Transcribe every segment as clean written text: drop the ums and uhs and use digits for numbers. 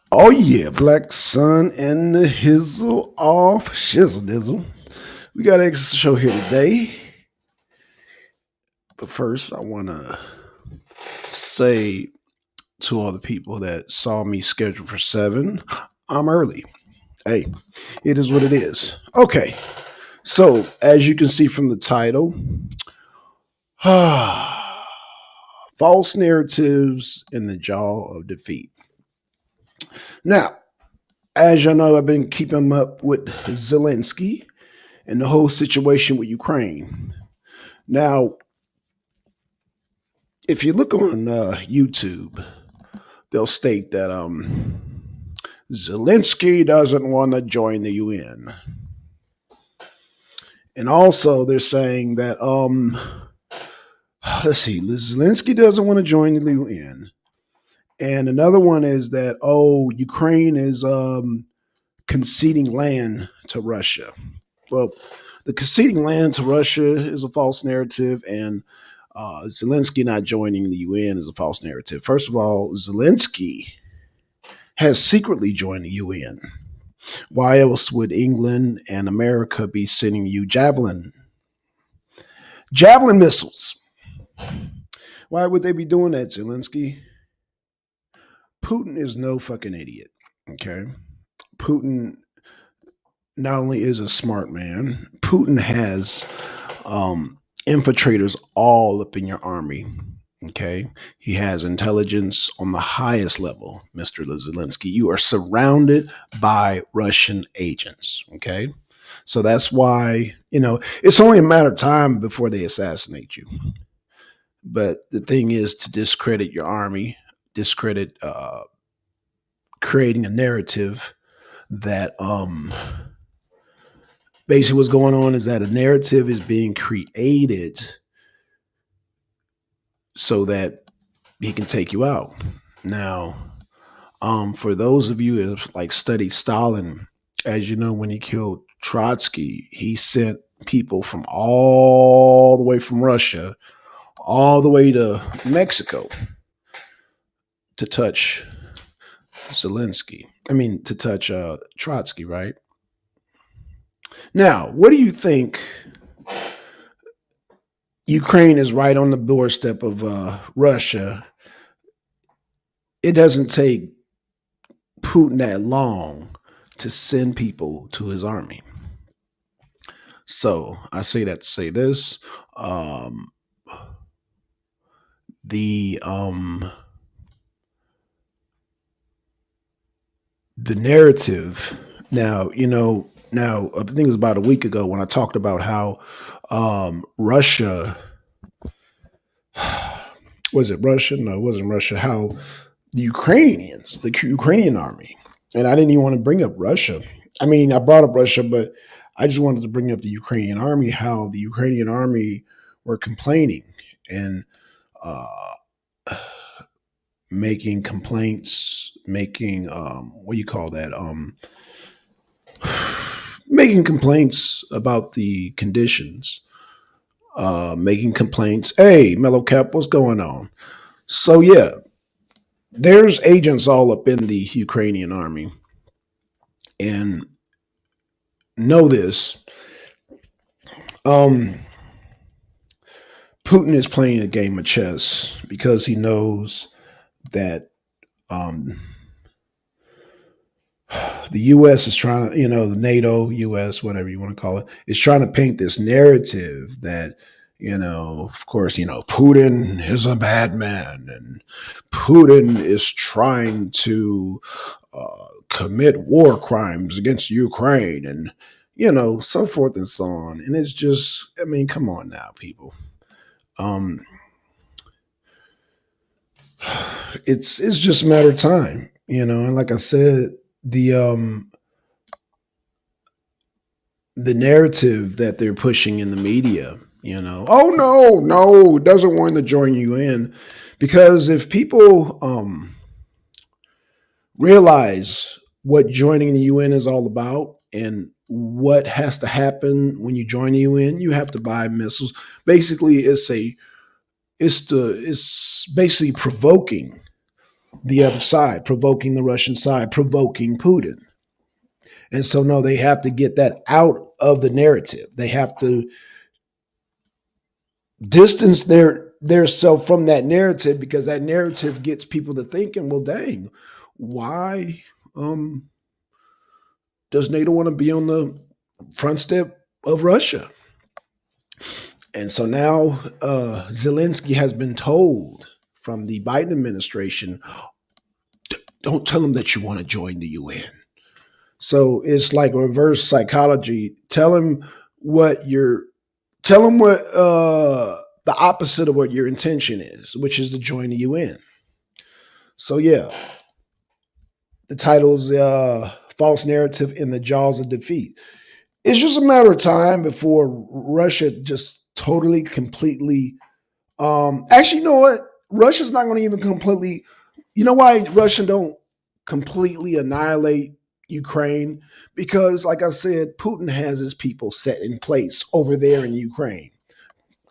Oh yeah, Black Sun and the Hizzle off Shizzle Dizzle. We got an extra show here today. But first I wanna say to all the people that saw me scheduled for 7, I'm early. Hey, it is what it is. Okay. So as you can see from the title, false narratives in the jaw of defeat. Now, as you know, I've been keeping up with Zelensky and the whole situation with Ukraine. Now, if you look on YouTube, they'll state that Zelensky doesn't want to join the UN, and also they're saying that let's see, Zelensky doesn't want to join the UN, and another one is that Ukraine is conceding land to Russia. Well, the conceding land to Russia is a false narrative, and Zelensky not joining the UN is a false narrative. First of all, Zelensky has secretly joined the UN. Why else would England and America be sending you javelin missiles? Why would they be doing that, Zelensky? Putin is no fucking idiot. Okay, Putin not only is a smart man, Putin has infiltrators all up in your army. Okay. He has intelligence on the highest level, Mr. Zelensky. You are surrounded by Russian agents. Okay. So that's why, it's only a matter of time before they assassinate you. But the thing is to discredit your army, discredit creating a narrative that basically what's going on is that a narrative is being created so that he can take you out. Now, for those of you who like studied Stalin, as you know, when he killed Trotsky, he sent people from all the way from Russia, all the way to Mexico to touch Zelensky. I mean, to touch Trotsky, right? Now, what do you think? Ukraine is right on the doorstep of Russia. It doesn't take Putin that long to send people to his army. So I say that to say this: the the narrative. Now Now I think it was about a week ago when I talked about how Russia was it Russia? No, it wasn't Russia. How the Ukrainian army, and I didn't even want to bring up Russia. I mean, I brought up Russia, but I just wanted to bring up the Ukrainian army. How the Ukrainian army were complaining and uh, making complaints, making what do you call that? Making complaints about the conditions, making complaints. Hey, Mellow Cap, what's going on? So yeah, there's agents all up in the Ukrainian army, and know this: um, Putin is playing a game of chess because he knows that um, the U.S. is trying to, the NATO, U.S., whatever you want to call it, is trying to paint this narrative that, of course, Putin is a bad man and Putin is trying to commit war crimes against Ukraine and, so forth and so on. And it's just, I mean, come on now, people. Um, it's just a matter of time, and like I said, the narrative that they're pushing in the media, oh no, doesn't want to join you in, because if people realize what joining the UN is all about and what has to happen when you join the UN, you have to buy missiles. Basically, it's basically provoking the other side, provoking the Russian side, provoking Putin. And so, no, they have to get that out of the narrative. They have to distance their self from that narrative, because that narrative gets people to thinking, well, dang, why um, does NATO want to be on the front step of Russia? And so now Zelensky has been told from the Biden administration, don't tell them that you want to join the UN. So it's like reverse psychology. What you're tell them what the opposite of what your intention is, which is to join the UN. So yeah, the title is "False Narrative in the Jaws of Defeat." It's just a matter of time before Russia just totally, completely. Actually, you know what? Russia's not going to even completely. You know why Russia don't completely annihilate Ukraine? Because, like I said, Putin has his people set in place over there in Ukraine,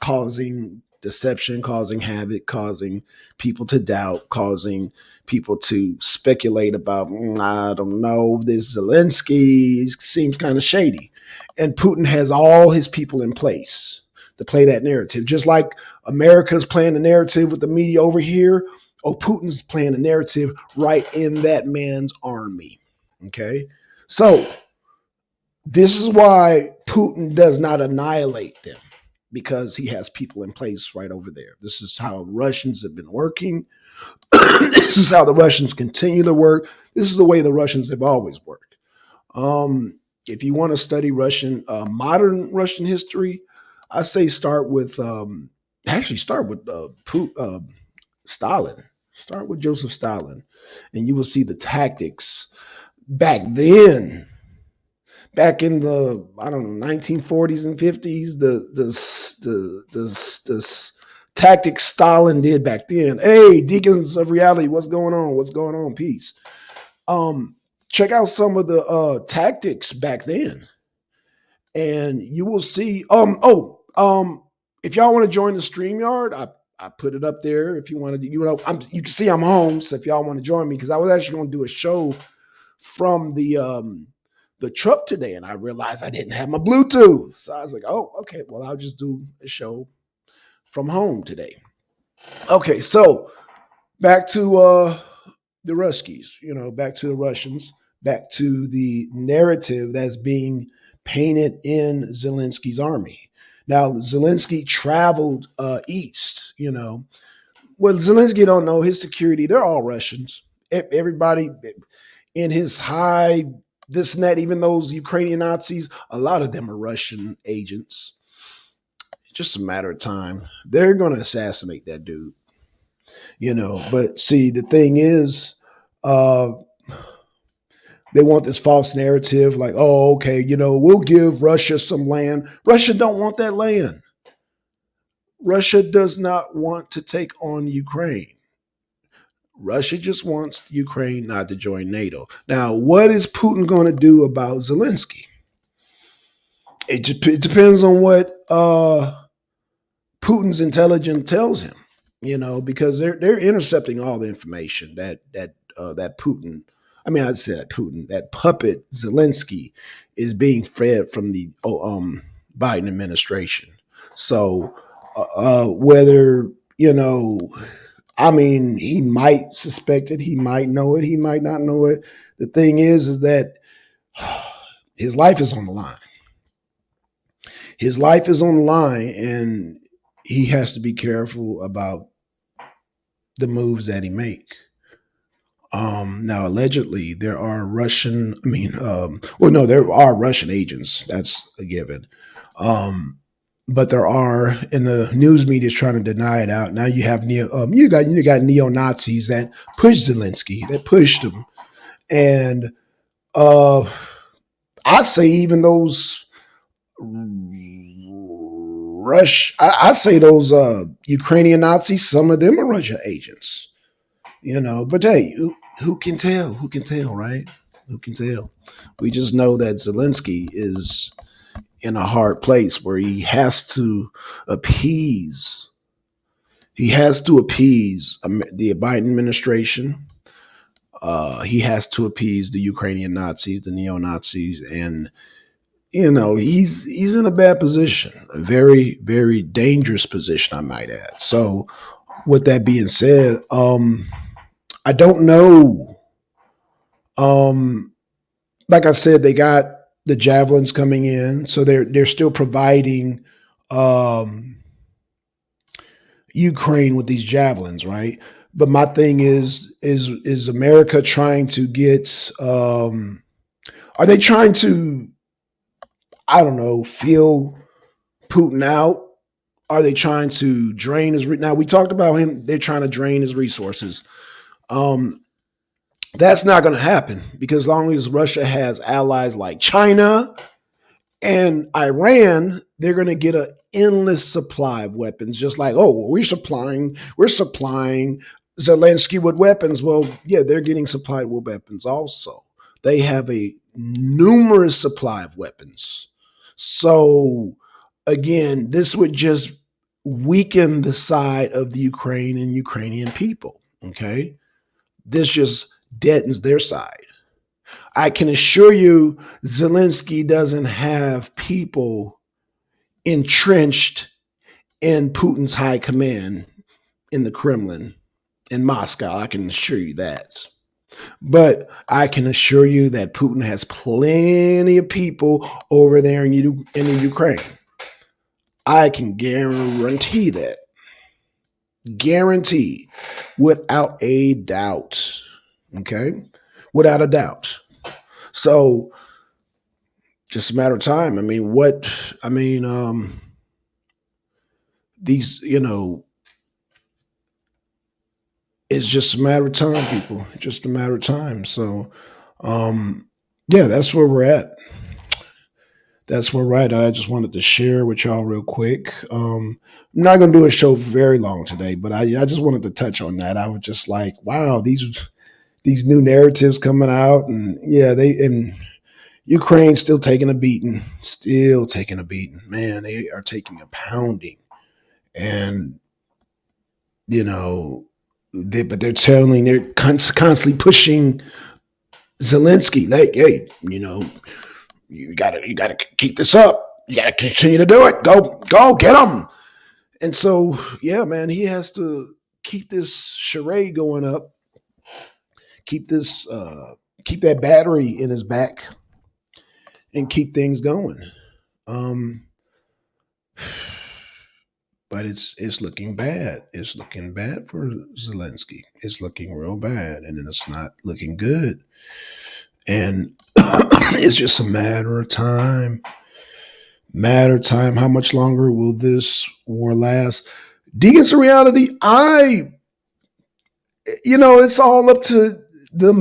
causing deception, causing havoc, causing people to doubt, causing people to speculate about, I don't know, this Zelensky seems kind of shady. And Putin has all his people in place to play that narrative. Just like America's playing the narrative with the media over here, Putin's playing the narrative right in that man's army. Okay? So this is why Putin does not annihilate them, because he has people in place right over there. This is how Russians have been working. This is how the Russians continue to work. This is the way the Russians have always worked. If you want to study modern Russian history, I say start with Stalin. Start with Joseph Stalin, and you will see the tactics back then, back in the, I don't know, 1940s and 50s, the tactics Stalin did back then. Hey, deacons of reality, what's going on? What's going on? Peace. Check out some of the tactics back then, and you will see. If y'all want to join the StreamYard, I put it up there. If you want to, you can see I'm home. So if y'all want to join me, because I was actually going to do a show from the truck today, and I realized I didn't have my Bluetooth. So I was like, oh, okay, well, I'll just do a show from home today. Okay, so back to the Ruskies, back to the Russians, back to the narrative that's being painted in Zelensky's army. Now, Zelensky traveled east, What Zelensky don't know, his security, they're all Russians. Everybody in his high, this and that, even those Ukrainian Nazis, a lot of them are Russian agents. Just a matter of time. They're going to assassinate that dude, But see, the thing is, they want this false narrative like, oh, okay, we'll give Russia some land. Russia don't want that land. Russia does not want to take on Ukraine. Russia just wants Ukraine not to join NATO. Now, what is Putin going to do about Zelensky? It depends on what Putin's intelligence tells him, because they're intercepting all the information that Putin. I mean, I said Putin, that puppet Zelensky is being fed from the Biden administration. So whether he might suspect it, he might know it, he might not know it. The thing is that his life is on the line. His life is on the line, and he has to be careful about the moves that he make. Now, allegedly, there are there are Russian agents. That's a given. But there are, and the news media is trying to deny it out. Now you have you got neo-Nazis that pushed Zelensky, that pushed him, and I'd say even those I say those Ukrainian Nazis, some of them are Russia agents, But hey, who can tell? Who can tell, right? Who can tell? We just know that Zelensky is in a hard place where he has to appease He has to appease the Biden administration. He has to appease the Ukrainian Nazis, the neo Nazis, and he's in a bad position, a very very dangerous position, I might add. So, with that being said, I don't know. Um, like I said, they got the javelins coming in, so they're still providing um, Ukraine with these javelins, right? But my thing is America trying to get? Are they trying to, I don't know, feel Putin out? Are they trying to drain his? Now we talked about him. They're trying to drain his resources. Um, that's not going to happen because as long as Russia has allies like China and Iran, they're going to get an endless supply of weapons. Just like, oh, we're supplying Zelensky with weapons. Well, yeah, they're getting supplied with weapons also. They have a numerous supply of weapons. So again, this would just weaken the side of the Ukraine and Ukrainian people. Okay. This just deadens their side. I can assure you, Zelensky doesn't have people entrenched in Putin's high command in the Kremlin, in Moscow. I can assure you that. But I can assure you that Putin has plenty of people over there in the Ukraine. I can guarantee that. Guarantee, without a doubt. Okay? Without a doubt. So, just a matter of time. These, it's just a matter of time, people. Just a matter of time. So, yeah, that's where we're at. That's where we're at. I just wanted to share with y'all real quick. I'm not going to do a show very long today, but I just wanted to touch on that. I was just like, wow, these new narratives coming out, and yeah, and Ukraine's still taking a beating, Man, they are taking a pounding, and but they're constantly pushing Zelensky, like, hey, you gotta keep this up. You gotta continue to do it. Go, get them. And so, yeah, man, he has to keep this charade going up. Keep keep that battery in his back, and keep things going. Um, but it's looking bad. It's looking bad for Zelensky. It's looking real bad, and it's not looking good. And it's just a matter of time. Matter of time. How much longer will this war last? Deacons of reality. It's all up to the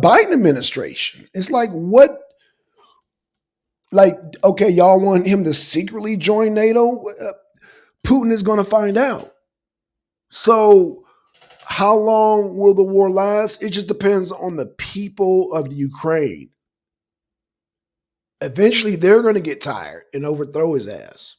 Biden administration. It's like, what? Like, okay, y'all want him to secretly join NATO? Putin is going to find out. So, how long will the war last? It just depends on the people of the Ukraine. Eventually, they're going to get tired and overthrow his ass.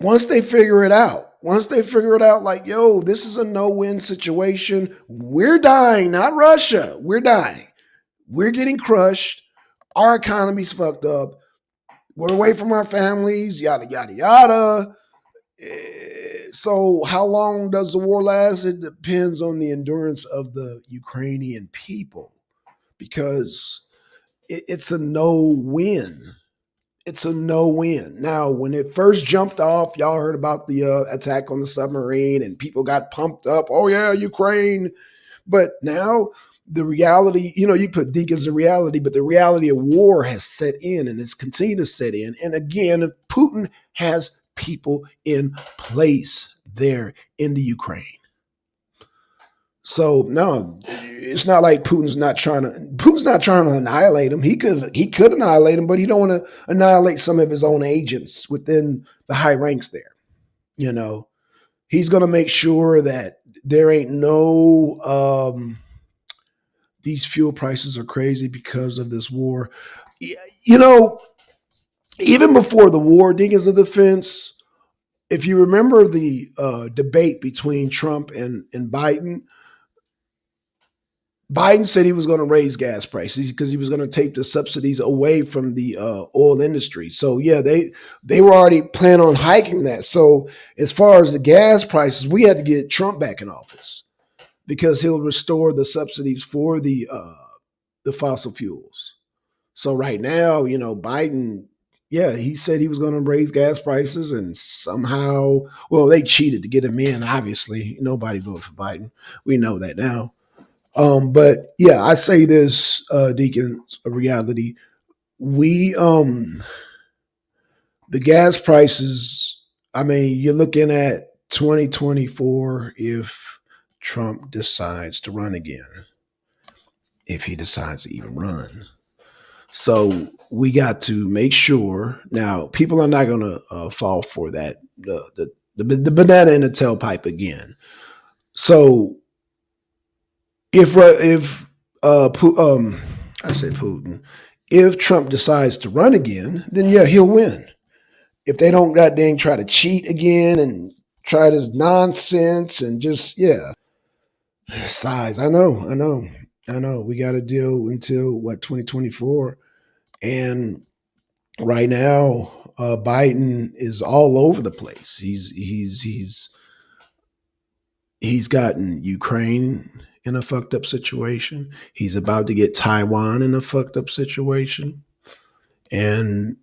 Once they figure it out, like, yo, this is a no-win situation. We're dying, not Russia. We're dying. We're getting crushed. Our economy's fucked up. We're away from our families, yada, yada, yada. So how long does the war last? It depends on the endurance of the Ukrainian people, because it's a no-win. It's a no-win. Now, when it first jumped off, y'all heard about the attack on the submarine and people got pumped up. Oh, yeah, Ukraine. But now the reality, you put Dink as a reality, but the reality of war has set in, and it's continued to set in. And again, Putin has people in place there in the Ukraine. So no, it's not like Putin's not trying to annihilate him. He could annihilate him, but he don't want to annihilate some of his own agents within the high ranks there. He's going to make sure that there ain't no these fuel prices are crazy because of this war. Even before the war, Deacons of Defense, if you remember the debate between Trump and Biden, Biden said he was going to raise gas prices because he was going to take the subsidies away from the oil industry. So yeah, they were already planning on hiking that. So as far as the gas prices, we had to get Trump back in office because he'll restore the subsidies for the fossil fuels. So right now, Biden, yeah, he said he was going to raise gas prices, and somehow, well, they cheated to get him in. Obviously, nobody voted for Biden. We know that now. But yeah, I say this, Deacon, a reality. We the gas prices. I mean, you're looking at 2024 if Trump decides to run again, if he decides to even run. So we got to make sure. Now, people are not going to fall for that the banana in the tailpipe again. So if I said Putin, if Trump decides to run again, then yeah, he'll win. If they don't goddamn try to cheat again and try this nonsense and just size. I know. We got to deal until what 2024, and right now, Biden is all over the place. He's gotten Ukraine in a fucked up situation. He's about to get Taiwan in a fucked up situation. And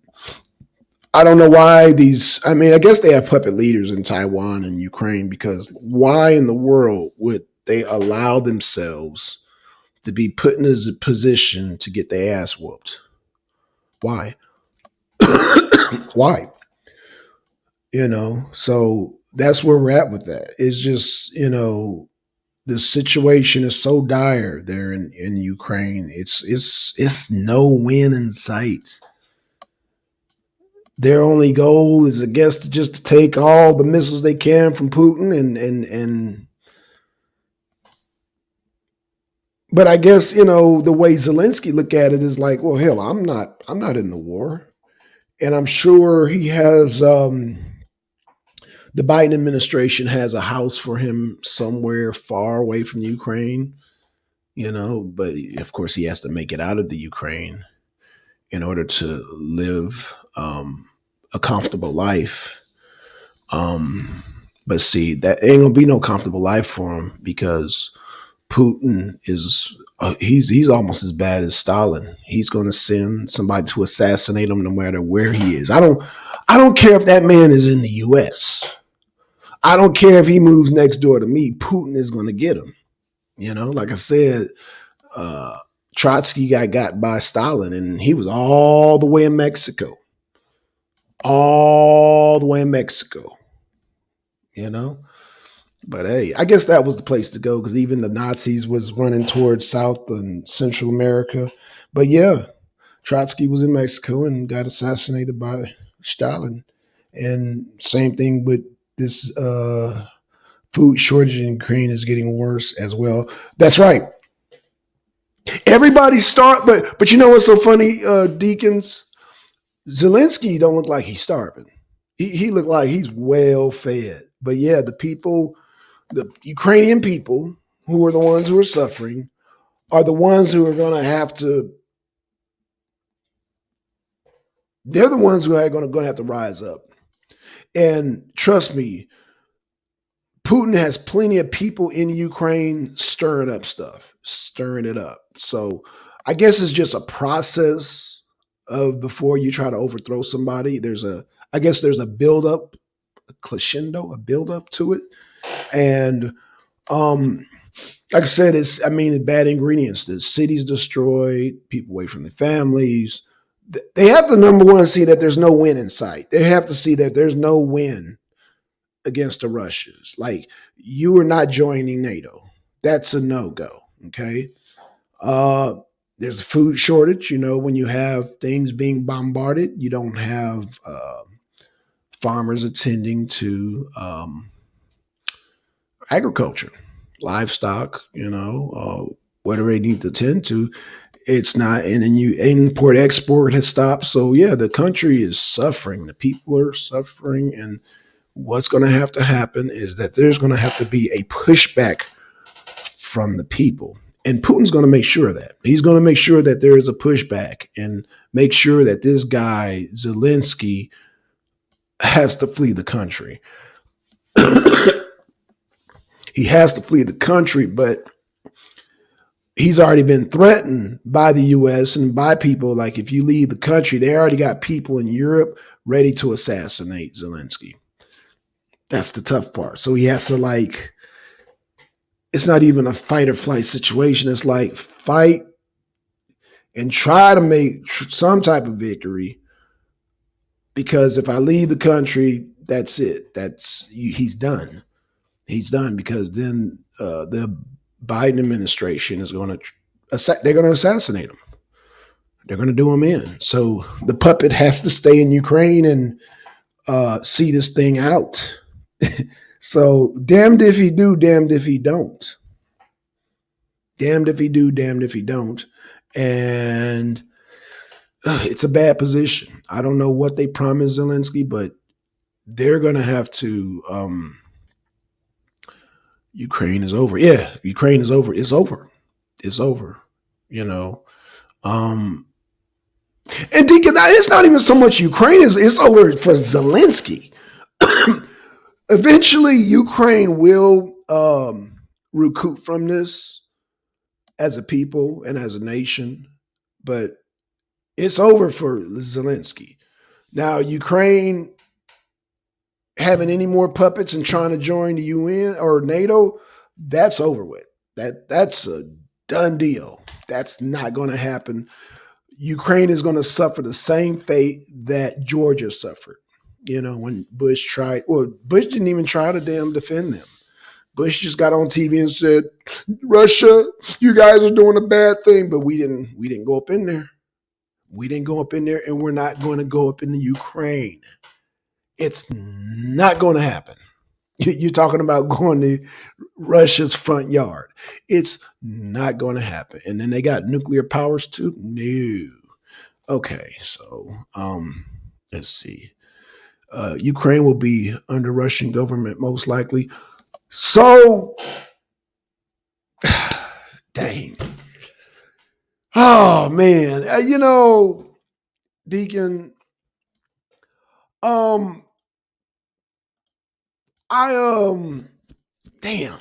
I don't know why these, I mean, I guess they have puppet leaders in Taiwan and Ukraine because why in the world would they allow themselves to be put in a position to get their ass whooped? Why? Why? So that's where we're at with that. It's just, the situation is so dire there in Ukraine. It's no win in sight. Their only goal is, I guess, just to take all the missiles they can from Putin and but I guess, the way Zelensky look at it is like, well, hell, I'm not in the war. And I'm sure he has the Biden administration has a house for him somewhere far away from Ukraine, but of course he has to make it out of the Ukraine in order to live a comfortable life. But see, that ain't gonna be no comfortable life for him because Putin is he's almost as bad as Stalin. He's going to send somebody to assassinate him no matter where he is. I don't care if that man is in the U.S. I don't care if he moves next door to me. Putin is going to get him. Like I said, Trotsky got by Stalin, and he was all the way in Mexico, all the way in Mexico. You know, but hey, I guess that was the place to go because even the Nazis was running towards South and Central America. But yeah, Trotsky was in Mexico and got assassinated by Stalin. And same thing with this food shortage in Ukraine is getting worse as well. That's right. Everybody start, but you know what's so funny, Deacons? Zelensky don't look like he's starving. He looked like he's well fed. But yeah, the Ukrainian people who are the ones who are suffering are the ones who are going to have to. They're the ones who are going to have to rise up. And trust me, Putin has plenty of people in Ukraine stirring up stuff, stirring it up. So I guess it's just a process of before you try to overthrow somebody. I guess there's a build up, a crescendo, a build up to it. And like I said, bad ingredients. The city's destroyed, people away from their families. They have to, number one, see that there's no win in sight. They have to see that there's no win against the Russians. Like, you are not joining NATO. That's a no-go, okay? There's a food shortage. When you have things being bombarded, you don't have farmers attending to agriculture, livestock, whatever they need to tend to. It's not, and then you import export has stopped. So yeah, the country is suffering. The people are suffering, and what's going to have to happen is that there's going to have to be a pushback from the people. And Putin's going to make sure of that. He's going to make sure that there is a pushback and make sure that this guy, Zelensky, has to flee the country. He has to flee the country, but he's already been threatened by the US and by people. Like, if you leave the country, they already got people in Europe ready to assassinate Zelensky. That's the tough part. So he has to, like, it's not even a fight or flight situation. It's like fight and try to make some type of victory, because if I leave the country, that's it. He's done. He's done, because then the Biden administration is going to they're going to assassinate him. They're going to do him in. So the puppet has to stay in Ukraine and see this thing out. So damned if he do, damned if he don't. Damned if he do, damned if he don't. And it's a bad position. I don't know what they promised Zelensky, but they're going to have to. Ukraine is over. Yeah, Ukraine is over. It's over. It's over. You know. And Deacon, it's not even so much Ukraine. It's over for Zelensky. Eventually, Ukraine will recoup from this as a people and as a nation, but it's over for Zelensky. Now, Ukraine having any more puppets and trying to join the UN or NATO, that's over with. That's a done deal. That's not going to happen. Ukraine is going to suffer the same fate that Georgia suffered. You know, when Bush tried, well, Bush didn't even try to damn defend them. Bush just got on TV and said, Russia, you guys are doing a bad thing, but we didn't go up in there. We didn't go up in there, and we're not going to go up in the Ukraine. It's not going to happen. You're talking about going to Russia's front yard. It's not going to happen. And then they got nuclear powers too? No. Okay, so let's see. Ukraine will be under Russian government most likely. So, dang. Oh man, Deacon. Damn.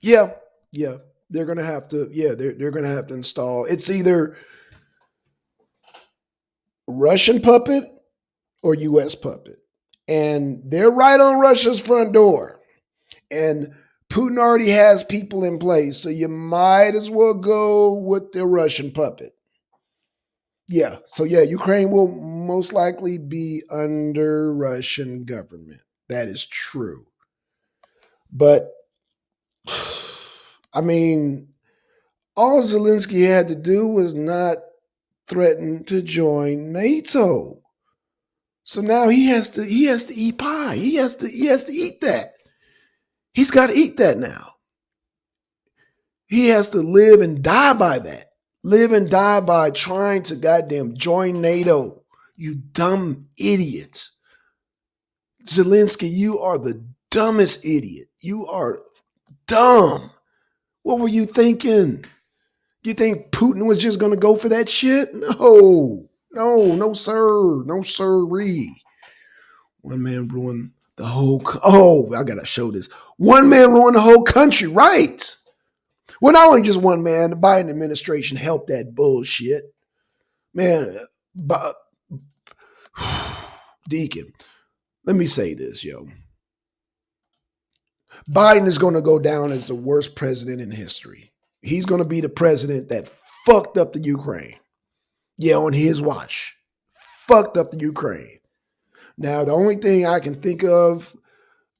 Yeah, yeah. They're gonna have to. Yeah, they're gonna have to install. It's either Russian puppet or U.S. puppet, and they're right on Russia's front door. And Putin already has people in place, so you might as well go with the Russian puppet. Yeah, so yeah, Ukraine will most likely be under Russian government. That is true. But I mean, all Zelensky had to do was not threaten to join NATO. So now he has to eat pie. He has to eat that. He's got to eat that now. He has to live and die by that. Live and die by trying to goddamn join NATO. You dumb idiots. Zelensky, you are the dumbest idiot. You are dumb. What were you thinking? You think Putin was just going to go for that shit? No, sir. No, sirree. One man ruined the whole. I got to show this. One man ruined the whole country, right? Well, not only just one man, the Biden administration helped that bullshit. Man, Deacon, let me say this, yo. Biden is going to go down as the worst president in history. He's going to be the president that fucked up the Ukraine. Yeah, on his watch. Fucked up the Ukraine. Now, the only thing I can think of,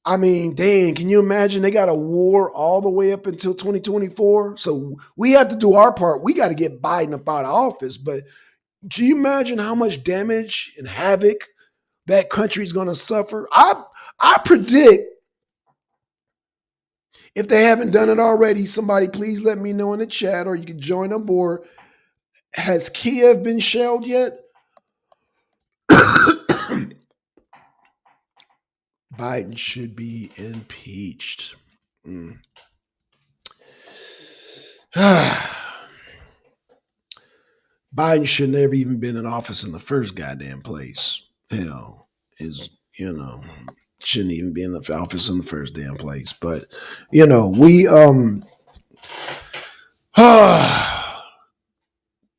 I mean, dang, can you imagine they got a war all the way up until 2024? So we have to do our part. We got to get Biden up out of office. But can you imagine how much damage and havoc that country's going to suffer? I predict, if they haven't done it already, somebody please let me know in the chat, or you can join on board. Has Kiev been shelled yet? Biden should be impeached. Mm. Biden should never even been in office in the first goddamn place. Hell, is shouldn't even be in the office in the first damn place. But we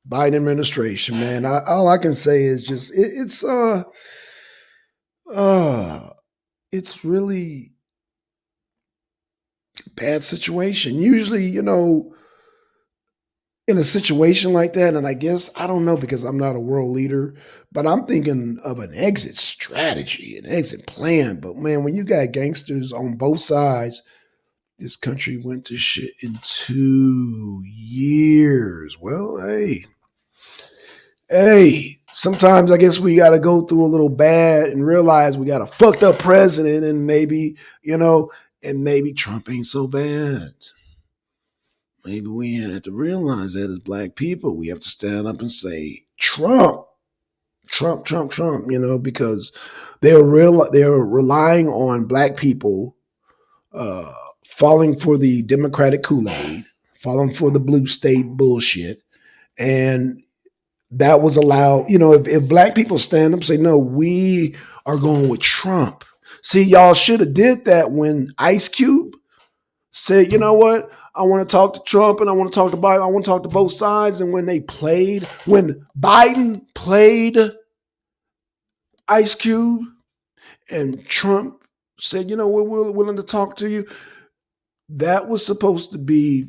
Biden administration, man. All I can say is just uh it's really bad situation. Usually, in a situation like that, and I guess I don't know because I'm not a world leader, but I'm thinking of an exit strategy, an exit plan. But man, when you got gangsters on both sides, this country went to shit in 2 years. Well, hey, sometimes I guess we got to go through a little bad and realize we got a fucked up president, and maybe Trump ain't so bad. Maybe we have to realize that as black people, we have to stand up and say, Trump, Trump, Trump, Trump, because they're relying on black people uh, falling for the Democratic Kool-Aid, falling for the blue state bullshit. And that was allowed, if black people stand up and say, no, we are going with Trump. See, y'all should have did that when Ice Cube said, you know what? I want to talk to Trump and I want to talk to Biden. I want to talk to both sides. And when Biden played Ice Cube and Trump said, we're willing to talk to you. That was supposed to be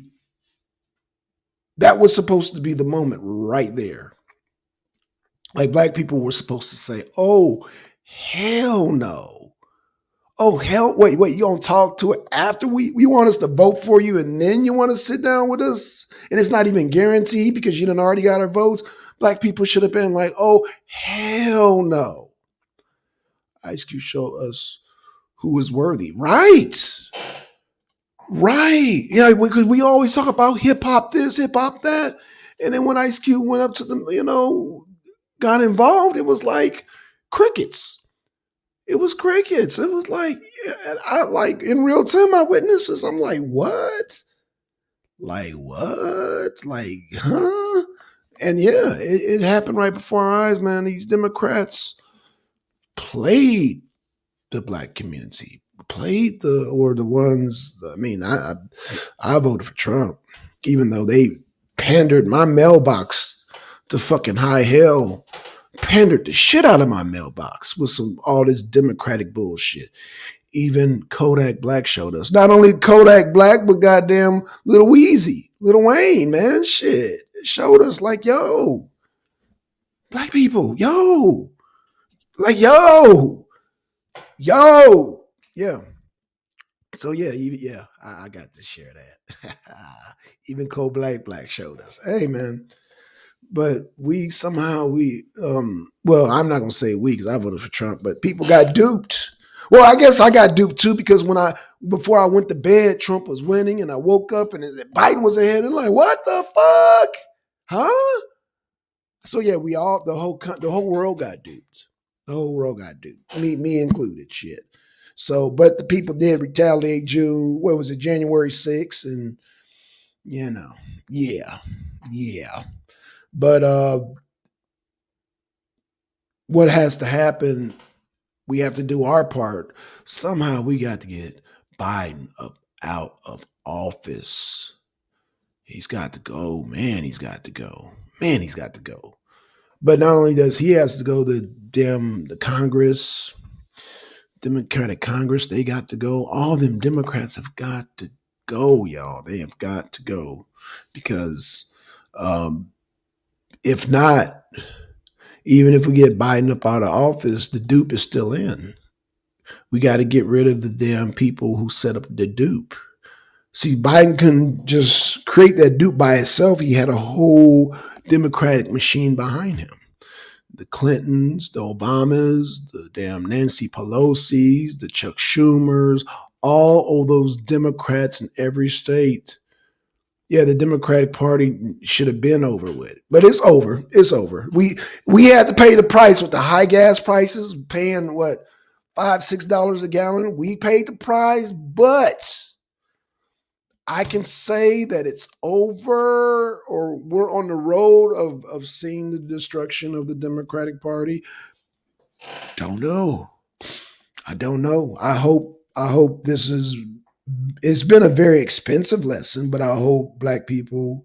the moment right there. Like black people were supposed to say, oh, hell no. Oh, hell, wait, you gonna talk to it after we want us to vote for you and then you want to sit down with us? And it's not even guaranteed because you done already got our votes. Black people should have been like, oh, hell no. Ice Cube showed us who was worthy. Right. Right. Yeah, because we always talk about hip hop this, hip hop that. And then when Ice Cube went up to them, got involved, it was like crickets. It was crickets. It was like, I like in real time, my witnesses, I'm like, what? Like, what? Like, huh? And yeah, it happened right before our eyes, man. These Democrats played the black community, the ones, I voted for Trump, even though they pandered my mailbox to fucking high hell, pandered the shit out of my mailbox with all this Democratic bullshit. Even Kodak Black showed us. Not only Kodak Black, but goddamn Lil Weezy, Lil Wayne, man, shit. It showed us like, yo, black people, yo, like, yo, yeah. So yeah, I got to share that. Even Kodak Black showed us. Hey, man. But well, I'm not gonna say we because I voted for Trump, but people got duped. Well, I guess I got duped too because before I went to bed, Trump was winning, and I woke up and Biden was ahead, and like, what the fuck, huh? So yeah, the whole world got duped. The whole world got duped, me included. Shit. So, but the people did retaliate. January 6th, and yeah, yeah. But what has to happen? We have to do our part. Somehow we got to get Biden up out of office. He's got to go. Man, he's got to go. Man, he's got to go. But not only does he has to go, the Congress, Democratic Congress, they got to go. All them Democrats have got to go, y'all. They have got to go because if not, even if we get Biden up out of office, the dupe is still in. We got to get rid of the damn people who set up the dupe. See, Biden couldn't just create that dupe by itself. He had a whole Democratic machine behind him. The Clintons, the Obamas, the damn Nancy Pelosi's, the Chuck Schumers, all of those Democrats in every state. Yeah, the Democratic Party should have been over with, but it's over. It's over. We had to pay the price with the high gas prices, paying what $5, $6 a gallon. We paid the price, but I can say that it's over, or we're on the road of seeing the destruction of the Democratic Party. Don't know. I don't know. I hope this is, it's been a very expensive lesson, but I hope black people,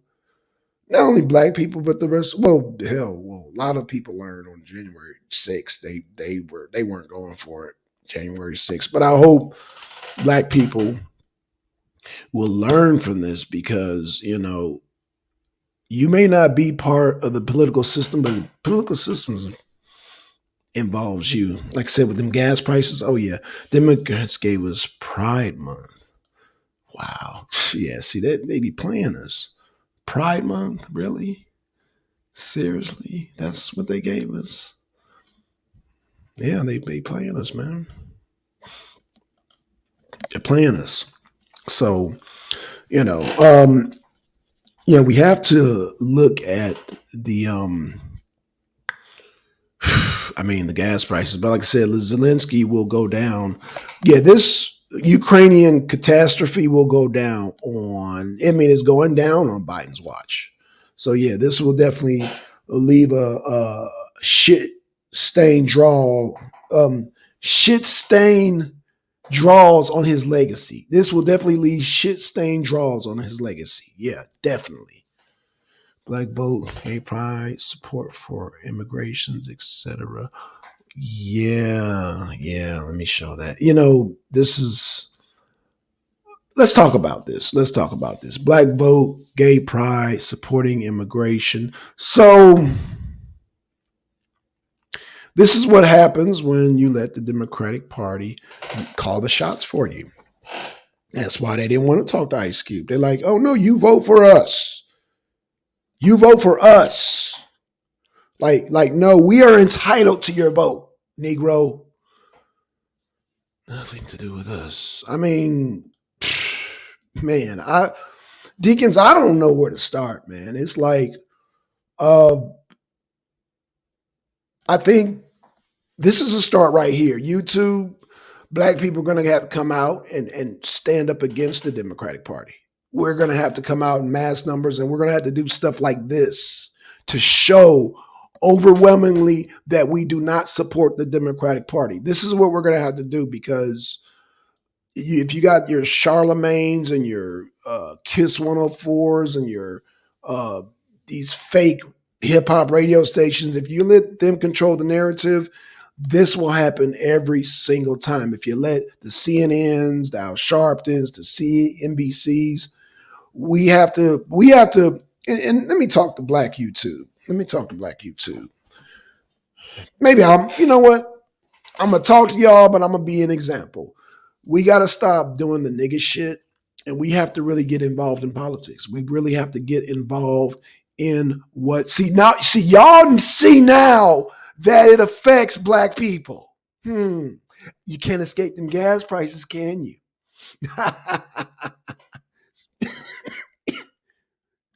not only black people, but the rest, a lot of people learned on January 6th. They weren't going for it January 6th. But I hope black people will learn from this, because, you may not be part of the political system, but the political system involves you. Like I said, with them gas prices, oh yeah, Democrats gave us Pride Month. Wow. Yeah, see that they be playing us. Pride Month, really? Seriously? That's what they gave us? Yeah, they be playing us, man. They're playing us. So, you know, we have to look at the the gas prices. But like I said, Zelensky will go down. Yeah, this Ukrainian catastrophe will go down it's going down on Biden's watch. So yeah, this will definitely leave a shit stain draws on his legacy. This will definitely leave shit stain draws on his legacy. Yeah, definitely. Black vote, gay pride, support for immigrations, etc. Yeah. Let me show that. Let's talk about this. Black vote, gay pride, supporting immigration. So this is what happens when you let the Democratic Party call the shots for you. That's why they didn't want to talk to Ice Cube. They're like, oh no, you vote for us. You vote for us. Like, no, we are entitled to your vote, Negro. Nothing to do with us. Man, Deacons, I don't know where to start, man. It's like, I think this is a start right here. YouTube, black people are going to have to come out and stand up against the Democratic Party. We're going to have to come out in mass numbers, and we're going to have to do stuff like this to show overwhelmingly that we do not support the Democratic Party. This is what we're going to have to do, because if you got your Charlemagne's and your Kiss 104s and your these fake hip hop radio stations, if you let them control the narrative, this will happen every single time. If you let the CNNs, the Al Sharptons, the CNBCs, we have to, and let me talk to Black YouTube. Maybe you know what? I'm going to talk to y'all, but I'm going to be an example. We got to stop doing the nigga shit, and we have to really get involved in politics. We really have to get involved in y'all see now that it affects black people. You can't escape them gas prices, can you?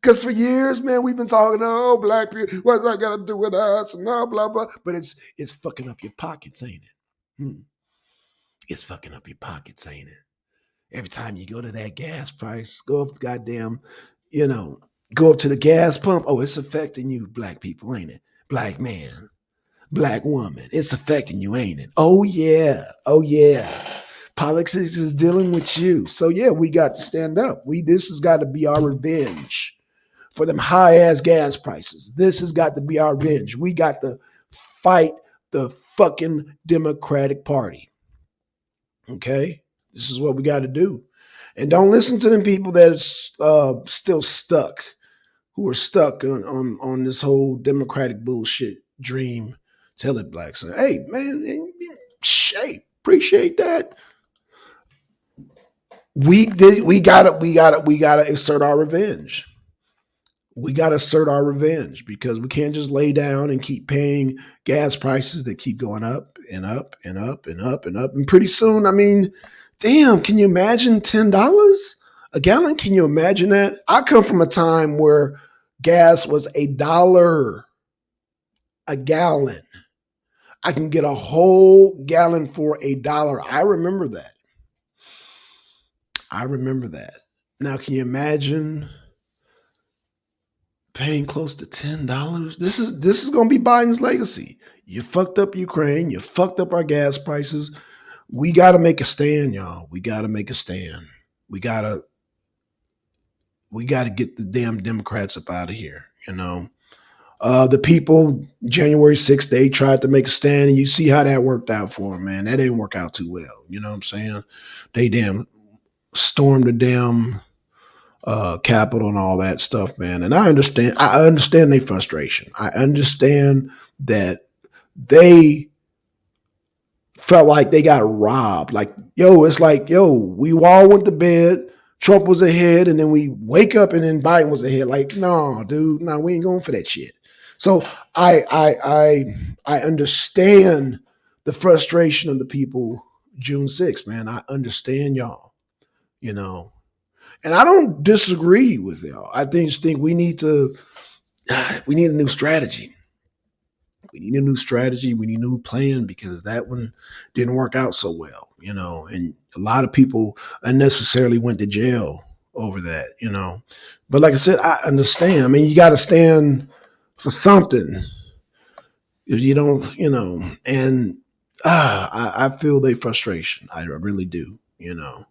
Because for years, man, we've been talking, oh, black people, what's that got to do with us? And blah, blah, blah. But it's fucking up your pockets, ain't it? It's fucking up your pockets, ain't it? Every time you go to that gas price, go up go up to the gas pump. Oh, it's affecting you, black people, ain't it? Black man, black woman, it's affecting you, ain't it? Oh, yeah. Politics is dealing with you. So, yeah, we got to stand up. This has got to be our revenge for them high-ass gas prices. This has got to be our revenge. We got to fight the fucking Democratic Party. Okay? This is what we got to do. And don't listen to them people that's still stuck, who are stuck on this whole Democratic bullshit dream. Tell it, Blackson. Hey, man, appreciate that. We gotta assert our revenge. We gotta assert our revenge, because we can't just lay down and keep paying gas prices that keep going up and up and up and up and up. And pretty soon, damn, can you imagine $10 a gallon? Can you imagine that? I come from a time where gas was $1 a gallon. I can get a whole gallon for $1. I remember that. I remember that. Now, can you imagine paying close to $10? This is going to be Biden's legacy. You fucked up Ukraine. You fucked up our gas prices. We got to make a stand, y'all. We got to make a stand. We got to get the damn Democrats up out of here. The people, January 6th, they tried to make a stand, and you see how that worked out for them, man. That didn't work out too well. You know what I'm saying? They damn stormed the damn Capitol and all that stuff, man. And I understand their frustration. I understand that they felt like they got robbed. Like, it's like, we all went to bed. Trump was ahead, and then we wake up and then Biden was ahead. Like, no, dude, no, we ain't going for that shit. So I understand the frustration of the people June 6th, man. I understand y'all, and I don't disagree with y'all. I just think we need a new strategy. We need a new strategy. We need a new plan, because that one didn't work out so well, and a lot of people unnecessarily went to jail over that, But like I said, I understand. I mean, you got to stand for something. If you don't, and I feel their frustration. I really do, and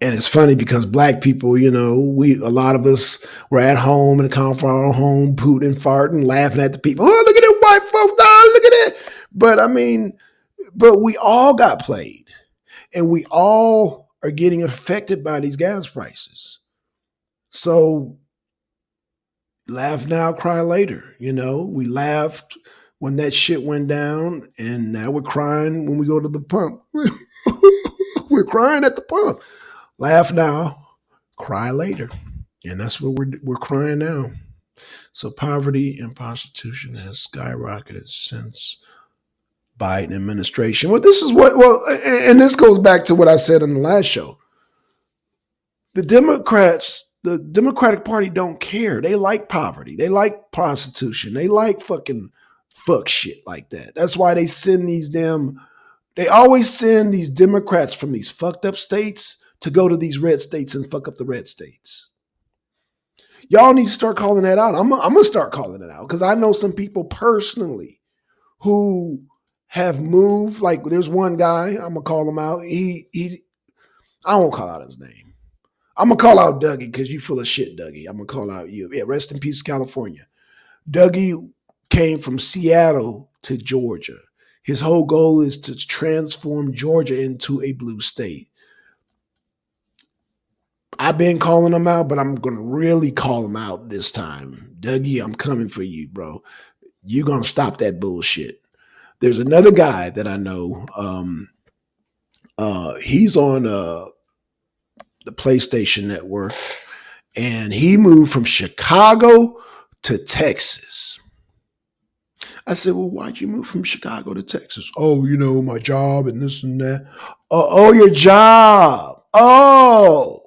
it's funny because black people, a lot of us were at home in the comfort of our home, Putin farting, laughing at the people. Oh, look at that white folks, look at that. But we all got played, and we all are getting affected by these gas prices. So laugh now, cry later. We laughed when that shit went down, and now we're crying when we go to the pump. We're crying at the pump. Laugh now, cry later. And that's what we're crying now. So poverty and prostitution has skyrocketed since Biden administration. And this goes back to what I said in the last show. The Democratic Party don't care. They like poverty. They like prostitution. They like fucking fuck shit like that. That's why they always send these Democrats from these fucked up states to go to these red states and fuck up the red states. Y'all need to start calling that out. I'm going to start calling it out, because I know some people personally who have moved. Like, there's one guy, I'm going to call him out. I won't call out his name. I'm going to call out Dougie, because you full of shit, Dougie. I'm going to call out you. Yeah, rest in peace, California. Dougie came from Seattle to Georgia. His whole goal is to transform Georgia into a blue state. I've been calling him out, but I'm going to really call him out this time. Dougie, I'm coming for you, bro. You're going to stop that bullshit. There's another guy that I know. He's on the PlayStation Network, and he moved from Chicago to Texas. I said, well, why'd you move from Chicago to Texas? Oh, my job and this and that. Oh, your job. Oh.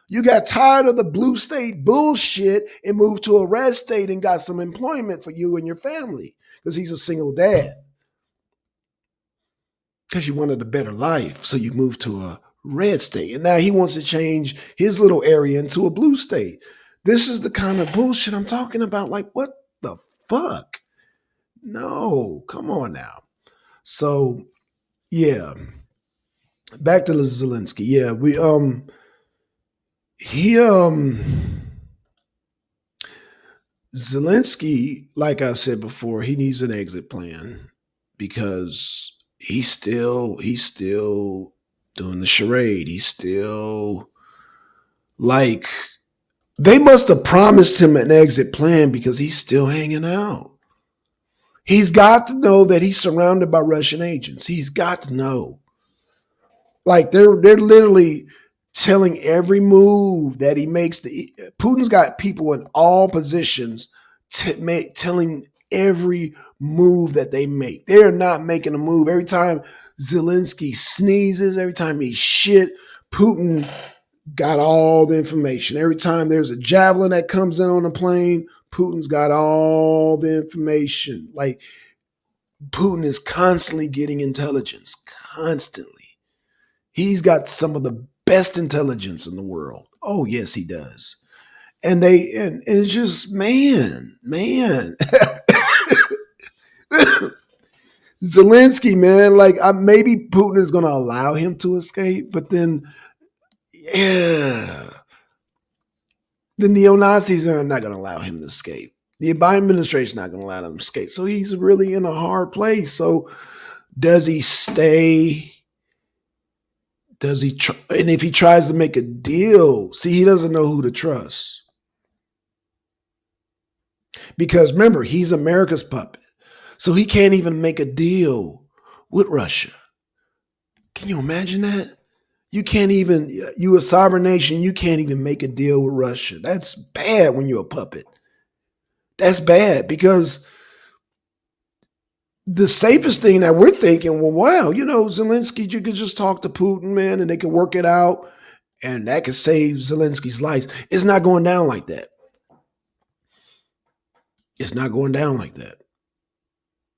You got tired of the blue state bullshit and moved to a red state and got some employment for you and your family, because he's a single dad. Because you wanted a better life, so you moved to a red state. And now he wants to change his little area into a blue state. This is the kind of bullshit I'm talking about. Like, what the fuck? No, come on now. So, yeah. Back to Zelensky. Yeah, Zelensky, like I said before, he needs an exit plan, because he's still doing the charade. He's still, like, they must have promised him an exit plan, because he's still hanging out. He's got to know that he's surrounded by Russian agents. He's got to know. Like, they're literally telling every move that he makes. Putin's got people in all positions telling every move that they make. They're not making a move. Every time Zelensky sneezes, every time he shit, Putin got all the information. Every time there's a javelin that comes in on a plane, Putin's got all the information. Like, Putin is constantly getting intelligence, constantly. He's got some of the best intelligence in the world. Oh, yes, he does. And it's just, man. Zelensky, man, like maybe Putin is going to allow him to escape, but then, yeah, the neo Nazis are not going to allow him to escape. The Biden administration is not going to allow him to escape. So he's really in a hard place. So does he stay? Does he? And if he tries to make a deal, see, he doesn't know who to trust. Because remember, he's America's puppet. So he can't even make a deal with Russia. Can you imagine that? You can't even, you a sovereign nation, you can't even make a deal with Russia. That's bad when you're a puppet. That's bad because the safest thing that we're thinking, well, wow, Zelensky, you could just talk to Putin, man, and they could work it out, and that could save Zelensky's life. It's not going down like that. It's not going down like that.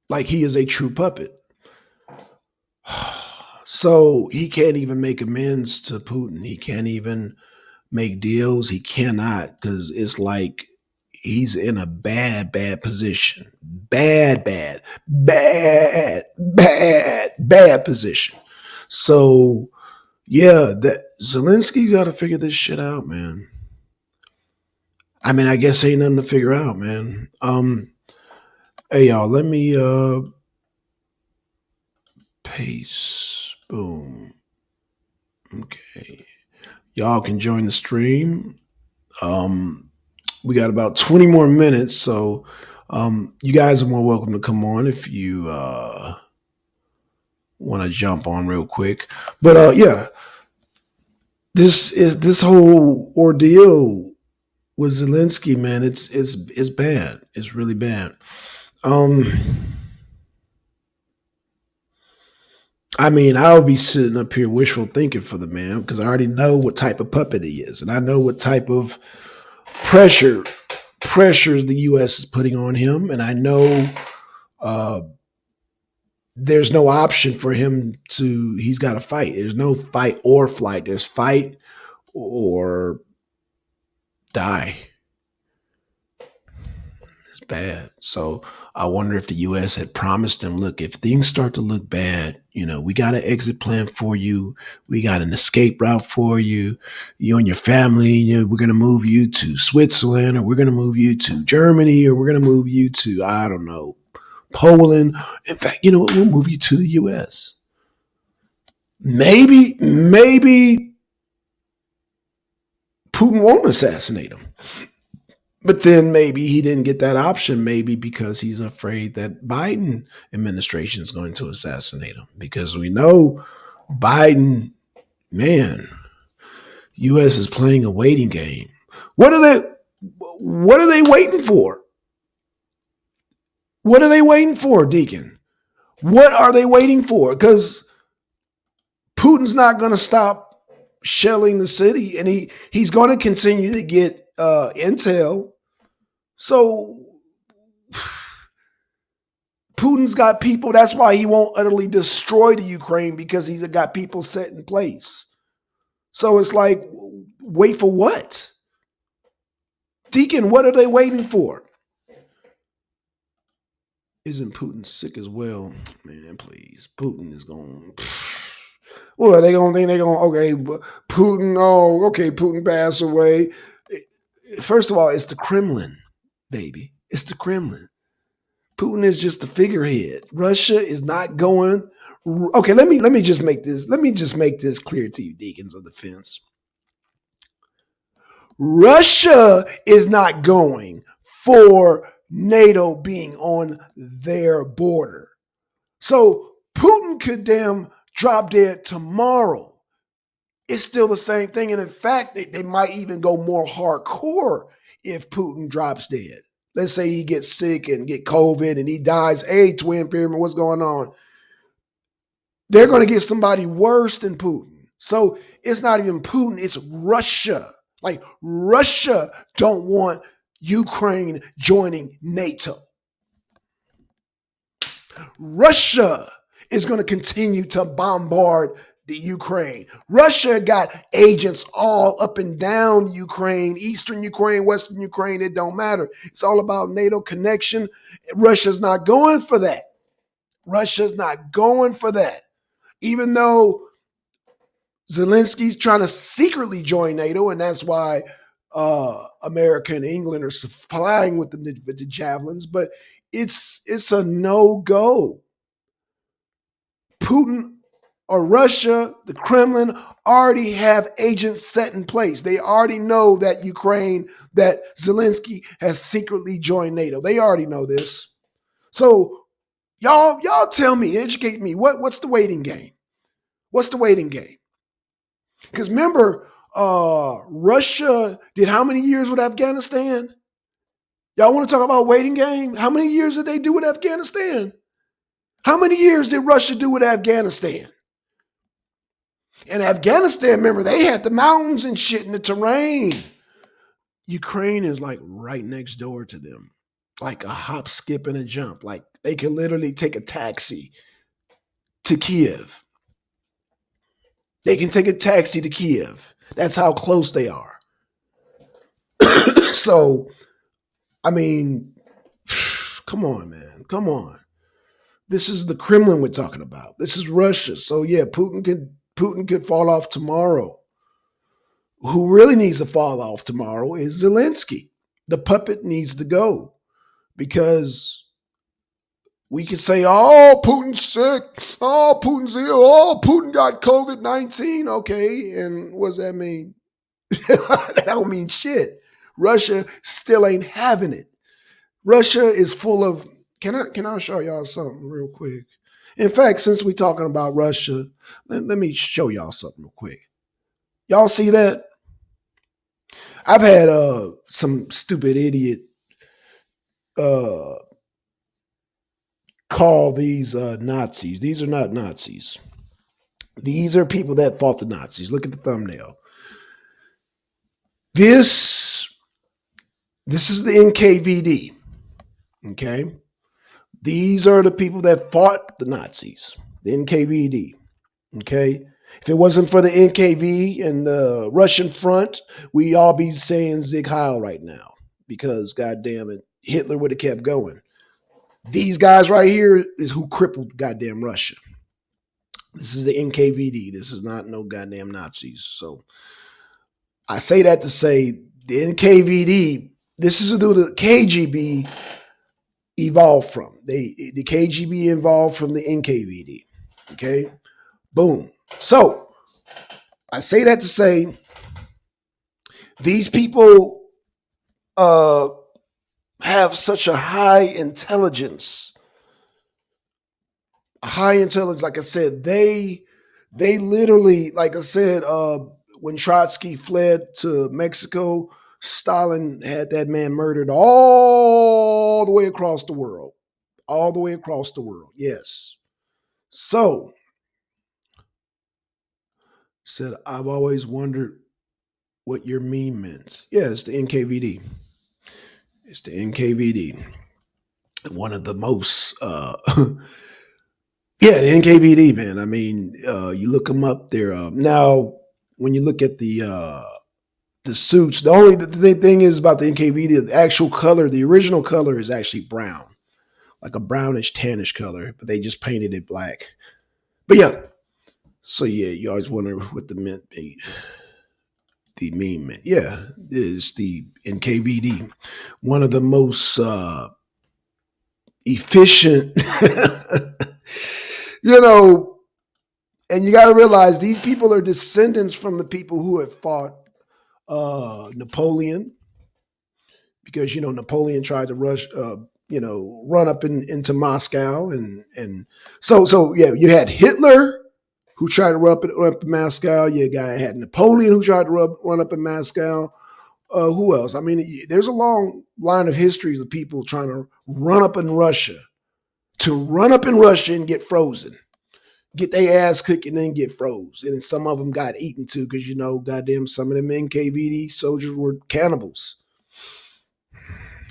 Like he is a true puppet. So he can't even make amends to Putin. He can't even make deals. He cannot, because it's like he's in a bad position. Bad position. So yeah, that Zelensky's got to figure this shit out, man. I mean, I guess ain't nothing to figure out, man. Hey y'all, let me paste. Boom. Okay. Y'all can join the stream. We got about 20 more minutes, so you guys are more welcome to come on if you want to jump on real quick. But yeah, this whole ordeal with Zelensky, man. It's bad. It's really bad. I mean, I would be sitting up here wishful thinking for the man because I already know what type of puppet he is, and I know what type of pressures the U.S. is putting on him, and I know there's no option for him to. He's got to fight. There's no fight or flight. There's fight or die. It's bad. So I wonder if the U.S. had promised him, look, if things start to look bad, we got an exit plan for you. We got an escape route for you. You and your family, we're going to move you to Switzerland, or we're going to move you to Germany, or we're going to move you to, I don't know, Poland. In fact, we'll move you to the U.S. Maybe Putin won't assassinate him. But then maybe he didn't get that option, maybe because he's afraid that Biden administration is going to assassinate him. Because we know Biden, man, U.S. is playing a waiting game. What are they waiting for? What are they waiting for, Deacon? What are they waiting for? Because Putin's not going to stop shelling the city, and he's going to continue to get intel. So Putin's got people. That's why he won't utterly destroy the Ukraine, because he's got people set in place. So it's like, wait for what? Deacon, what are they waiting for? Isn't Putin sick as well? Man, please. Putin is going. Well, they gonna think okay, Putin. Oh, okay, Putin passed away. First of all, it's the Kremlin, baby. It's the Kremlin. Putin is just a figurehead. Russia is not going. Okay, let me just make this. Let me just make this clear to you, deacons of the fence. Russia is not going for NATO being on their border. So Putin could damn drop dead tomorrow. It's still the same thing. And in fact, they might even go more hardcore if Putin drops dead. Let's say he gets sick and get COVID and he dies. Hey, Twin Pyramid, what's going on? They're going to get somebody worse than Putin. So it's not even Putin, it's Russia. Like, Russia don't want Ukraine joining NATO. Russia is going to continue to bombard the Ukraine. Russia got agents all up and down Ukraine, Eastern Ukraine, Western Ukraine. It don't matter. It's all about NATO connection. Russia's not going for that. Russia's not going for that. Even though Zelensky's trying to secretly join NATO, and that's why America and England are supplying with the javelins, but it's a no-go. Putin or Russia, the Kremlin, already have agents set in place. They already know that that Zelensky has secretly joined NATO. They already know this. So y'all tell me, educate me. What's the waiting game? What's the waiting game? Because remember, Russia did how many years with Afghanistan? Y'all want to talk about waiting game? How many years did they do with Afghanistan? How many years did Russia do with Afghanistan? And Afghanistan, remember, they had the mountains and shit in the terrain. Ukraine is like right next door to them, like a hop, skip, and a jump. Like they could literally take a taxi to Kiev. They can take a taxi to Kiev. That's how close they are. So, I mean, come on, man. Come on. This is the Kremlin we're talking about. This is Russia. So yeah, Putin could fall off tomorrow. Who really needs to fall off tomorrow is Zelensky. The puppet needs to go because we could say, oh, Putin's sick. Oh, Putin's ill. Oh, Putin got COVID-19. Okay, and what does that mean? That don't mean shit. Russia still ain't having it. Russia is full of. Can I show y'all something real quick? In fact, since we're talking about Russia, let me show y'all something real quick. Y'all see that? I've had some stupid idiot call these Nazis. These are not Nazis. These are people that fought the Nazis. Look at the thumbnail. This is the NKVD. Okay. These are the people that fought the Nazis, the NKVD. Okay. If it wasn't for the NKV and the Russian front, we'd all be saying Sieg Heil right now because, goddamn it, Hitler would have kept going. These guys right here is who crippled goddamn Russia. This is the NKVD. This is not no goddamn Nazis. So I say that to say the NKVD, this is who the KGB evolved from. The KGB evolved from the NKVD. Okay? Boom. So I say that to say these people have such a high intelligence. Like I said, they literally, like I said, when Trotsky fled to Mexico, Stalin had that man murdered all the way across the world. All the way across the world. Yes. So, said, I've always wondered what your meme meant. Yeah, it's the NKVD. It's the NKVD. One of the most, yeah, the NKVD, man. I mean, you look them up there. Now, when you look at the suits, the thing is about the NKVD, the actual color, the original color is actually brown, like a brownish, tannish color, but they just painted it black. But yeah, so yeah, you always wonder what the mint be. The meme meant. Yeah, it is the NKVD, one of the most efficient, you know, and you got to realize these people are descendants from the people who have fought Napoleon, because Napoleon tried to run up into Moscow, and so yeah, you had Hitler who tried to run up in Moscow. You had Napoleon who tried to run up in Moscow. Who else? I mean, there's a long line of histories of people trying to run up in Russia, and get frozen, get their ass cooked and then get froze. And then some of them got eaten too, because goddamn, some of them NKVD soldiers were cannibals.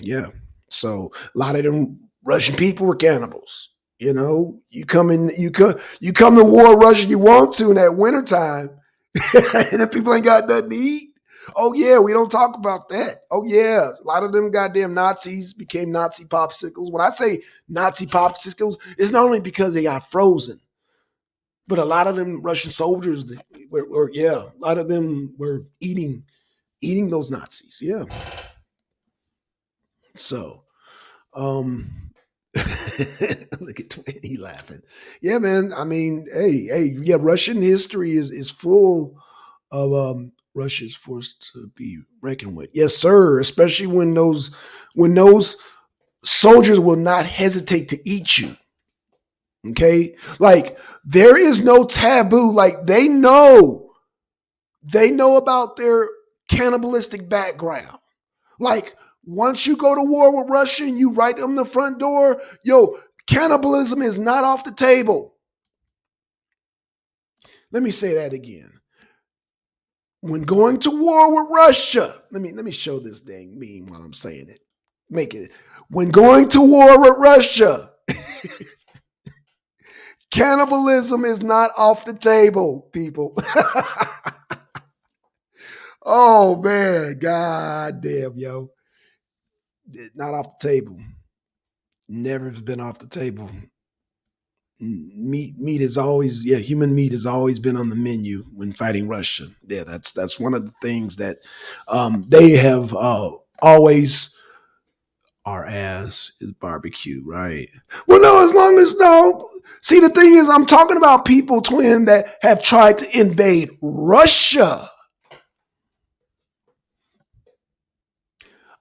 Yeah. So a lot of them Russian people were cannibals. You know, you come to war with Russia you want to in that wintertime, and if people ain't got nothing to eat. Oh yeah, we don't talk about that. Oh yeah, a lot of them goddamn Nazis became Nazi popsicles. When I say Nazi popsicles, it's not only because they got frozen, but a lot of them Russian soldiers were yeah, a lot of them were eating those Nazis. Yeah. So, um, look at 20 laughing. Yeah, man. I mean, yeah. Russian history is full of Russia's forced to be reckoned with. Yes, sir. Especially when those soldiers will not hesitate to eat you. Okay, like there is no taboo. Like they know about their cannibalistic background. Like once you go to war with Russia and you write them the front door, yo, cannibalism is not off the table. Let me say that again. When going to war with Russia, let me show this dang meme while I'm saying it. Make it. When going to war with Russia, cannibalism is not off the table, people. Oh man, god damn, yo. Not off the table. Never has been off the table. Meat is always, yeah, human meat has always been on the menu when fighting Russia. Yeah, that's one of the things that they have always. Our ass is barbecue, right? Well, no, as long as no. See, the thing is, I'm talking about people, twin, that have tried to invade Russia.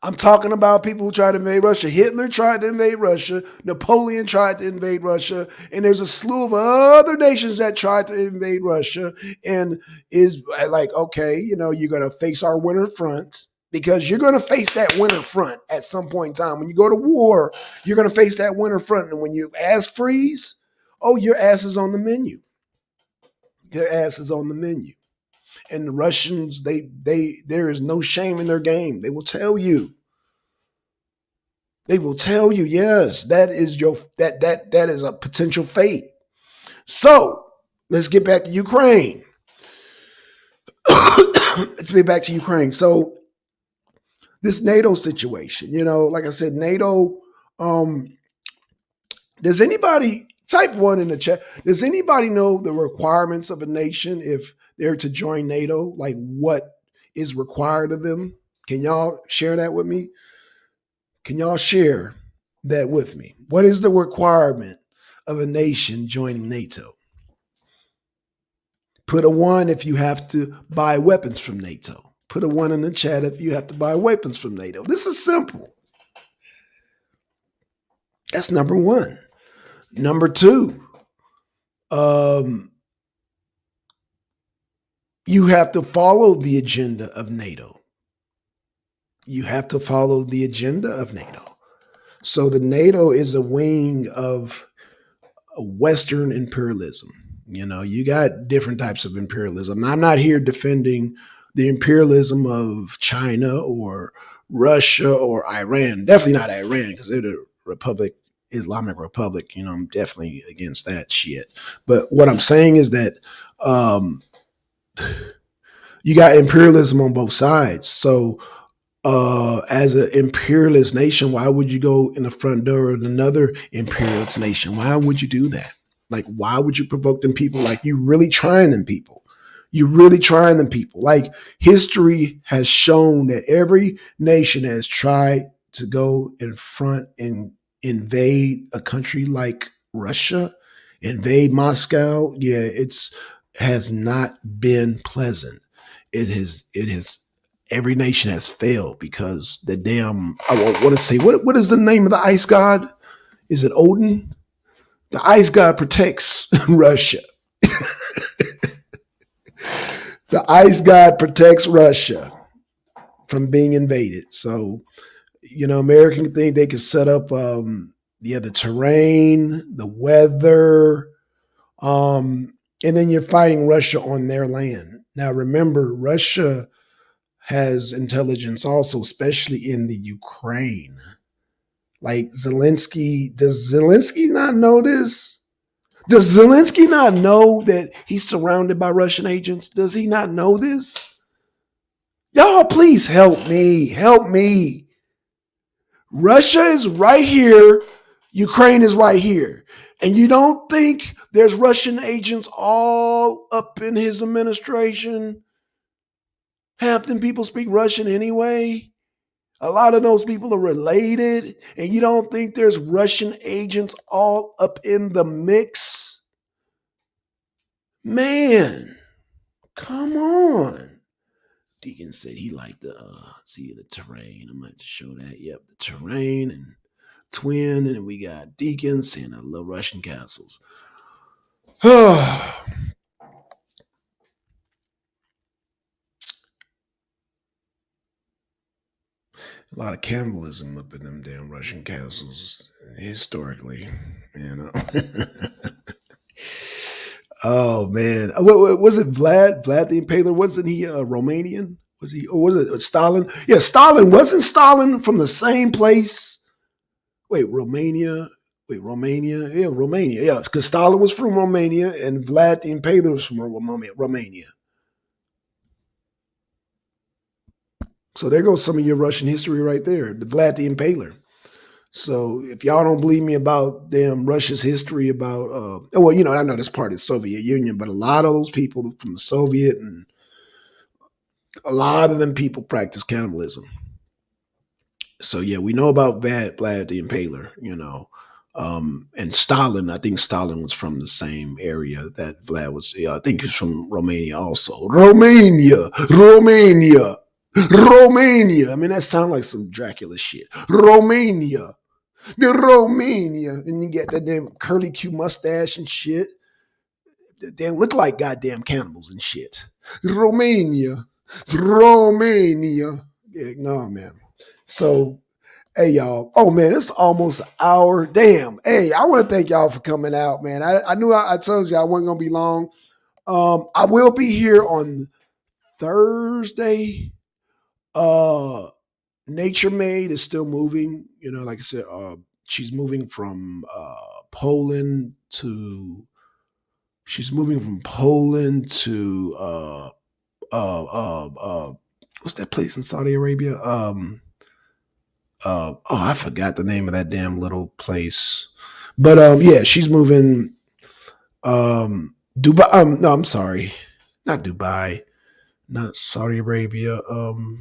I'm talking about people who tried to invade Russia. Hitler tried to invade Russia. Napoleon tried to invade Russia. And there's a slew of other nations that tried to invade Russia. And is like, okay, you're going to face our winter front because you're going to face that winter front at some point in time. When you go to war, you're going to face that winter front. And when your ass freeze, oh, your ass is on the menu. Their ass is on the menu. And the Russians, there is no shame in their game. They will tell you. They will tell you, yes, that is a potential fate. So let's get back to Ukraine. Let's get back to Ukraine. So this NATO situation, like I said, NATO. Does anybody type one in the chat? Does anybody know the requirements of a nation if they're to join NATO? Like what is required of them? Can y'all share that with me? Can y'all share that with me? What is the requirement of a nation joining NATO? Put a one if you have to buy weapons from NATO. Put a one in the chat if you have to buy weapons from NATO. This is simple. That's number one. Number two, you have to follow the agenda of NATO. You have to follow the agenda of NATO. So the NATO is a wing of Western imperialism. You got different types of imperialism. I'm not here defending the imperialism of China or Russia or Iran. Definitely not Iran because they're the Islamic Republic. I'm definitely against that shit. But what I'm saying is that you got imperialism on both sides. So as an imperialist nation, why would you go in the front door of another imperialist nation? Why would you do that? Like, why would you provoke them people? Like, you really trying them people. You really trying them people. Like, history has shown that every nation has tried to go in front and invade a country like Russia, invade Moscow. Yeah, has not been pleasant. It has every nation has failed because the damn I want to say what is the name of the ice god? Is it Odin? The ice god protects Russia. The ice god protects Russia from being invaded. So, American think they could set up the terrain, the weather, and then you're fighting Russia on their land. Now remember, Russia has intelligence also, especially in the Ukraine. Like Zelensky, does Zelensky not know this? Does Zelensky not know that he's surrounded by Russian agents? Does he not know this? Y'all, please help me. Help me. Russia is right here. Ukraine is right here. And you don't think there's Russian agents all up in his administration? Half them people speak Russian anyway. A lot of those people are related. And you don't think there's Russian agents all up in the mix? Man, come on. Deacon said he liked the see the terrain. I'm going to show that. Yep, the terrain and twin, and we got Deacon saying I love Russian castles. A lot of cannibalism up in them damn Russian castles historically, you know. Oh man, what was it? Vlad the Impaler? Wasn't he Romanian? Was he, or was it Stalin? Yeah, Stalin. Wasn't Stalin from the same place? Wait, Romania. Wait, Romania. Yeah, Romania. Yeah, because Stalin was from Romania and Vlad the Impaler was from Romania. So there goes some of your Russian history right there. The Vlad the Impaler. So if y'all don't believe me about damn Russia's history about, well, you know, I know that's part of the Soviet Union, but a lot of those people from the Soviet and a lot of them people practice cannibalism. So yeah, we know about Vlad the Impaler, you know, and Stalin. I think Stalin was from the same area that Vlad was. Yeah, I think he's from Romania also. Romania, Romania, Romania. I mean, that sounds like some Dracula shit. Romania, the Romania, and you get that damn curly Q mustache and shit. They look like goddamn cannibals and shit. Romania, Romania. Yeah, no man. So hey y'all. Oh man, it's almost an hour. Damn. Hey, I want to thank y'all for coming out, man. I knew I told you I wasn't gonna be long. I will be here on Thursday. Uh Nature Maid is still moving. You know, like I said, she's moving from Poland to she's moving from Poland to what's that place in Saudi Arabia? Oh, I forgot the name of that damn little place. But yeah, she's moving Dubai. No, I'm sorry. Not Dubai, not Saudi Arabia. Oh,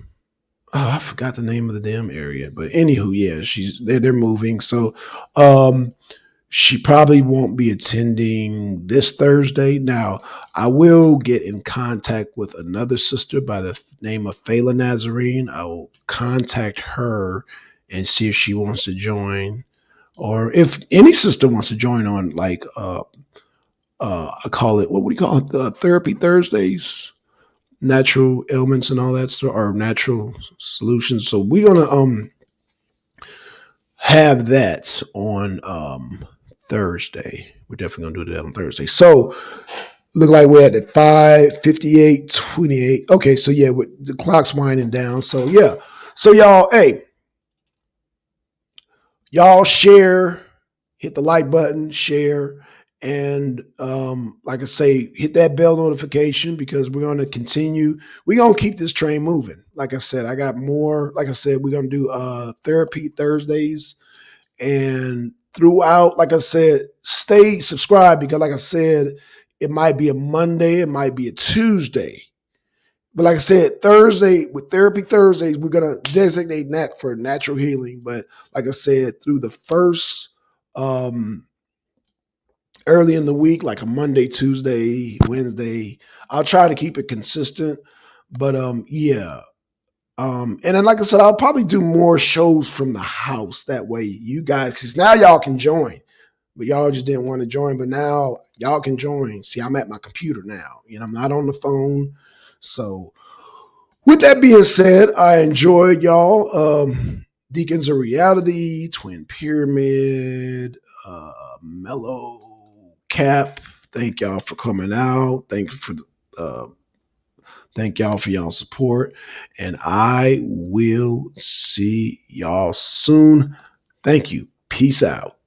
I forgot the name of the damn area. But anywho, yeah, they're moving. So she probably won't be attending this Thursday. Now, I will get in contact with another sister by the name of Fela Nazarene. I will contact her and see if she wants to join, or if any sister wants to join on like I call it, what would you call it, Therapy Thursdays, natural ailments and all that stuff, or natural solutions. So we're gonna have that on Thursday. We're definitely gonna do that on Thursday. So look like we're at the 5:58:28. Okay, so yeah, the clock's winding down. So yeah. So y'all, hey, y'all share, hit the like button, share, and like I say, hit that bell notification because we're gonna continue. We're gonna keep this train moving. Like I said, I got more. Like I said, we're gonna do therapy Thursdays and throughout, like I said, stay subscribed because like I said, it might be a Monday, it might be a Tuesday. But like I said, Thursday with Therapy Thursdays, we're gonna designate that for natural healing. But like I said, through the first early in the week, like a Monday, Tuesday, Wednesday, I'll try to keep it consistent. But yeah. And then like I said, I'll probably do more shows from the house. That way you guys, because now y'all can join. But y'all just didn't want to join. But now y'all can join. See, I'm at my computer now. You know, I'm not on the phone. So with that being said, I enjoyed y'all. Deacons of Reality, Twin Pyramid, Mellow Cap. Thank y'all for coming out. Thank y'all for y'all support. And I will see y'all soon. Thank you. Peace out.